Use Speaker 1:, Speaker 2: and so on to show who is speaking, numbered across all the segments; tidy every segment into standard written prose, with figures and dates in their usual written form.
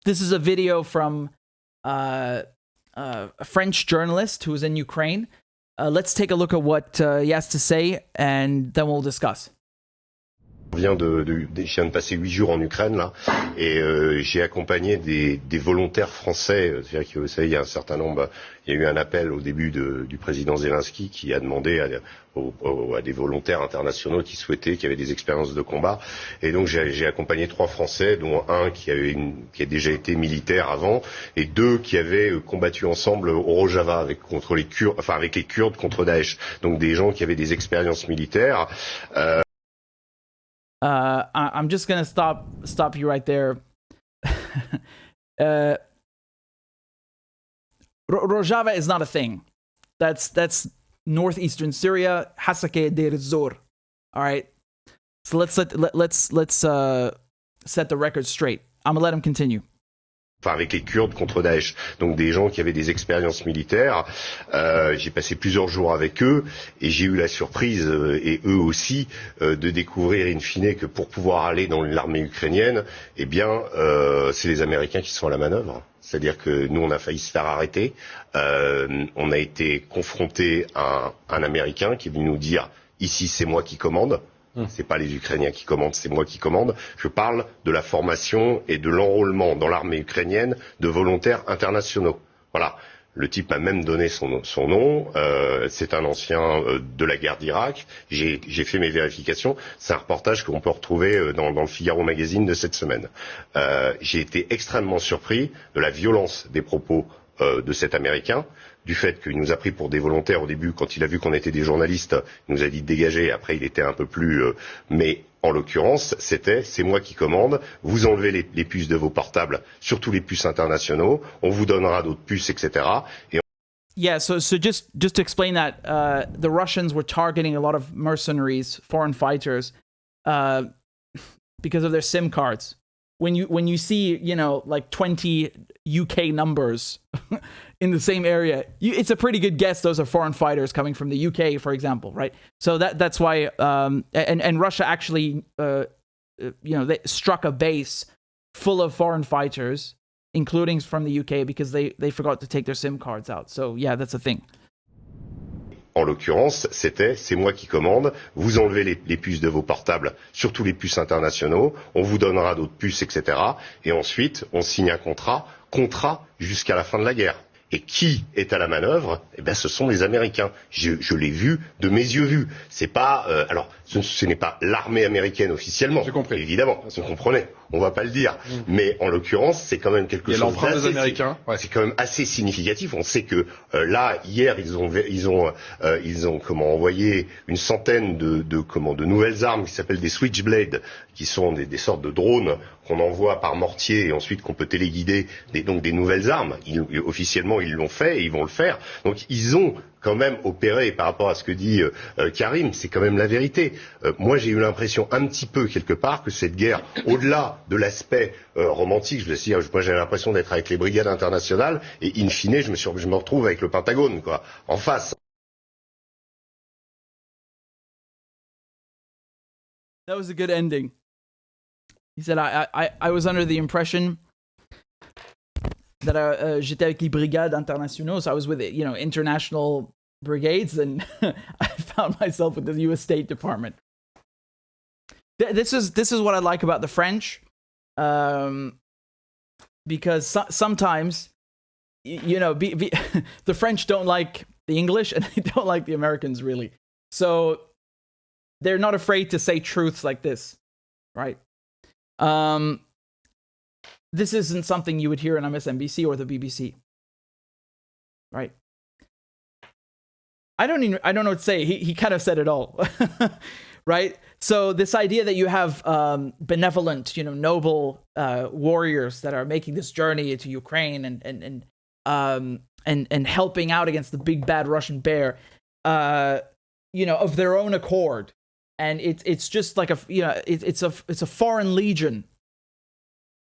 Speaker 1: This is a video from a French journalist who was in Ukraine. Let's take a look at what he has to say, and then we'll discuss.
Speaker 2: Je viens de passer 8 jours en Ukraine là, et j'ai accompagné des volontaires français. C'est-à-dire que vous savez, il y a un certain nombre. Il y a eu un appel au début du président Zelensky qui a demandé à des volontaires internationaux qui avaient des expériences de combat. Et donc j'ai accompagné 3 Français, dont un qui a déjà été militaire avant, et 2 qui avaient combattu ensemble au Rojava avec les Kurdes contre Daesh. Donc des gens qui avaient des expériences militaires.
Speaker 1: I'm just gonna stop you right there. Rojava is not a thing. That's northeastern Syria. Hasake Deir Zor. All right. So let's set the record straight. I'm gonna let him continue.
Speaker 2: Avec les Kurdes contre Daesh, donc des gens qui avaient des expériences militaires. J'ai passé plusieurs jours avec eux et j'ai eu la surprise, et eux aussi, de découvrir in fine que pour pouvoir aller dans l'armée ukrainienne, eh bien, c'est les Américains qui sont à la manœuvre. C'est-à-dire que nous, on a failli se faire arrêter. On a été confronté à un Américain qui est venu nous dire « Ici, c'est moi qui commande ». C'est pas les Ukrainiens qui commandent, c'est moi qui commande. Je parle de la formation et de l'enrôlement dans l'armée ukrainienne de volontaires internationaux. Voilà. Le type m'a même donné son nom. C'est un ancien de la guerre d'Irak. J'ai fait mes vérifications. C'est un reportage qu'on peut retrouver dans le Figaro magazine de cette semaine. J'ai été extrêmement surpris de la violence des propos de cet Américain, du fait qu'il nous a pris pour des volontaires au début. Quand il a vu qu'on était des journalistes, il nous a dit de dégager. Après, il était un peu plus... mais en l'occurrence, c'est moi qui commande. Vous enlevez les puces de vos portables, surtout les puces internationaux. On vous donnera d'autres puces, etc. Et
Speaker 1: yeah, so just to explain that, the Russians were targeting a lot of mercenaries, foreign fighters, because of their SIM cards. When you see, you know, like 20 UK numbers in the same area, it's a pretty good guess those are foreign fighters coming from the UK, for example, right? So that's why, and Russia actually, they struck a base full of foreign fighters, including from the UK, because they forgot to take their SIM cards out. So yeah, that's a thing.
Speaker 2: En l'occurrence, c'est moi qui commande. Vous enlevez les puces de vos portables, surtout les puces internationaux. On vous donnera d'autres puces, etc. Et ensuite, on signe un contrat jusqu'à la fin de la guerre. Et qui est à la manœuvre? Eh ben, ce sont les Américains. Je l'ai vu de mes yeux vus. C'est pas, alors, ce n'est pas l'armée américaine officiellement.
Speaker 3: J'ai compris.
Speaker 2: Évidemment, vous comprenez. On va pas le dire. Mais en l'occurrence, c'est quand même quelque chose
Speaker 3: d'assez américains. Ouais.
Speaker 2: C'est quand même assez significatif. On sait que là, hier, ils ont envoyé une centaine de nouvelles armes qui s'appellent des Switchblade, qui sont des sortes de drones qu'on envoie par mortier et ensuite qu'on peut téléguider, donc des nouvelles armes. Officiellement, ils l'ont fait et ils vont le faire. Donc ils ont quand même opéré, par rapport à ce que dit Karim, c'est quand même la vérité. Moi, j'ai eu l'impression un petit peu, quelque part, que cette guerre, au-delà de l'aspect romantique, je veux dire, moi j'ai l'impression d'être avec les brigades internationales, et in fine, je me retrouve avec le Pentagone, quoi, en face.
Speaker 1: That was a good ending. He said, I was under the impression that j'étais avec les brigades internationaux, so I was with, international brigades, and I found myself with the U.S. State Department. This is what I like about the French, because sometimes, the French don't like the English, and they don't like the Americans, really. So they're not afraid to say truths like this, right? This isn't something you would hear on MSNBC or the BBC, right? I don't know what to say. He kind of said it all, right? So this idea that you have benevolent, noble warriors that are making this journey to Ukraine and helping out against the big bad Russian bear, of their own accord, and it's just like it's a foreign legion.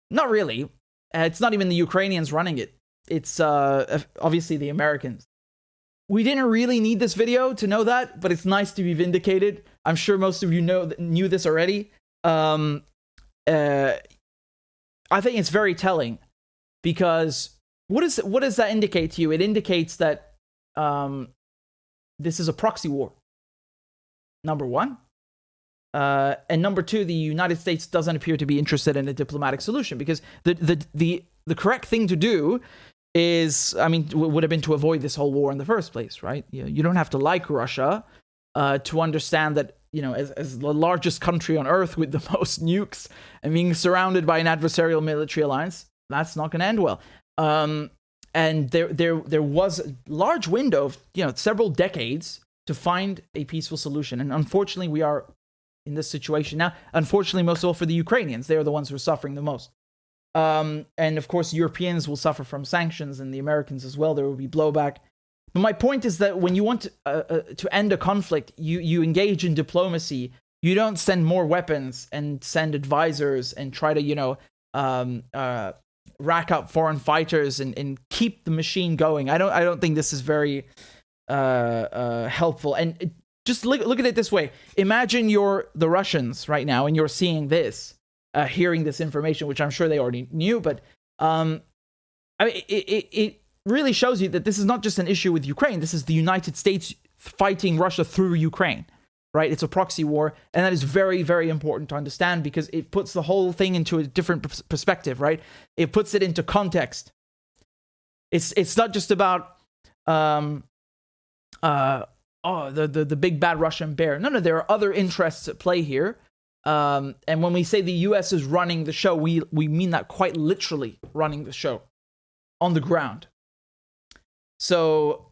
Speaker 1: Not really. It's not even the Ukrainians running it. It's obviously the Americans. We didn't really need this video to know that, but it's nice to be vindicated. I'm sure most of you knew this already. I think it's very telling because what does that indicate to you? It indicates that this is a proxy war, number one. And number two, the United States doesn't appear to be interested in a diplomatic solution, because the correct thing to do is, would have been to avoid this whole war in the first place, right? You don't have to like Russia to understand that, as the largest country on earth with the most nukes and being surrounded by an adversarial military alliance, that's not going to end well. And there was a large window of, several decades to find a peaceful solution. And unfortunately, we are in this situation now. Unfortunately, most of all for the Ukrainians. They are the ones who are suffering the most. And of course, Europeans will suffer from sanctions, and the Americans as well. There will be blowback. But my point is that when you want to end a conflict, you engage in diplomacy. You don't send more weapons and send advisors and try to, rack up foreign fighters and keep the machine going. I don't think this is very helpful. And just look at it this way. Imagine you're the Russians right now and you're seeing this, hearing this information, which I'm sure they already knew. But it really shows you that this is not just an issue with Ukraine. This is the United States fighting Russia through Ukraine, right? It's a proxy war. And that is very, very important to understand, because it puts the whole thing into a different perspective, right? It puts it into context. It's not just about the big bad Russian bear. No, there are other interests at play here. And when we say the US is running the show, we mean that quite literally, running the show on the ground. So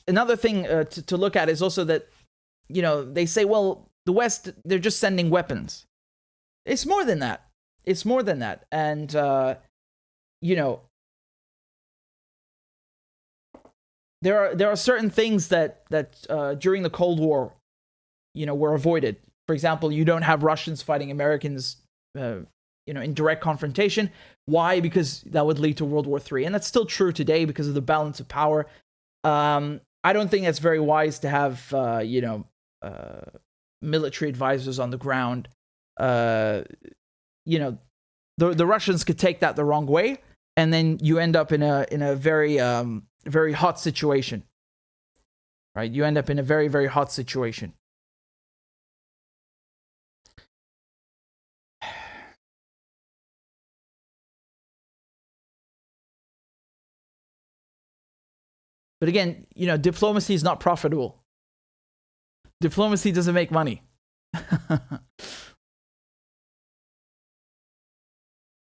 Speaker 1: another thing to look at is also that, they say, well, the West, they're just sending weapons. It's more than that. It's more than that. And, there are certain things that during the Cold War, were avoided. For example, you don't have Russians fighting Americans, in direct confrontation. Why? Because that would lead to World War III. And that's still true today because of the balance of power. I don't think it's very wise to have, military advisors on the ground. The Russians could take that the wrong way, and then you end up in a very, very hot situation, right? You end up in a very, very hot situation. But again, diplomacy is not profitable. Diplomacy doesn't make money.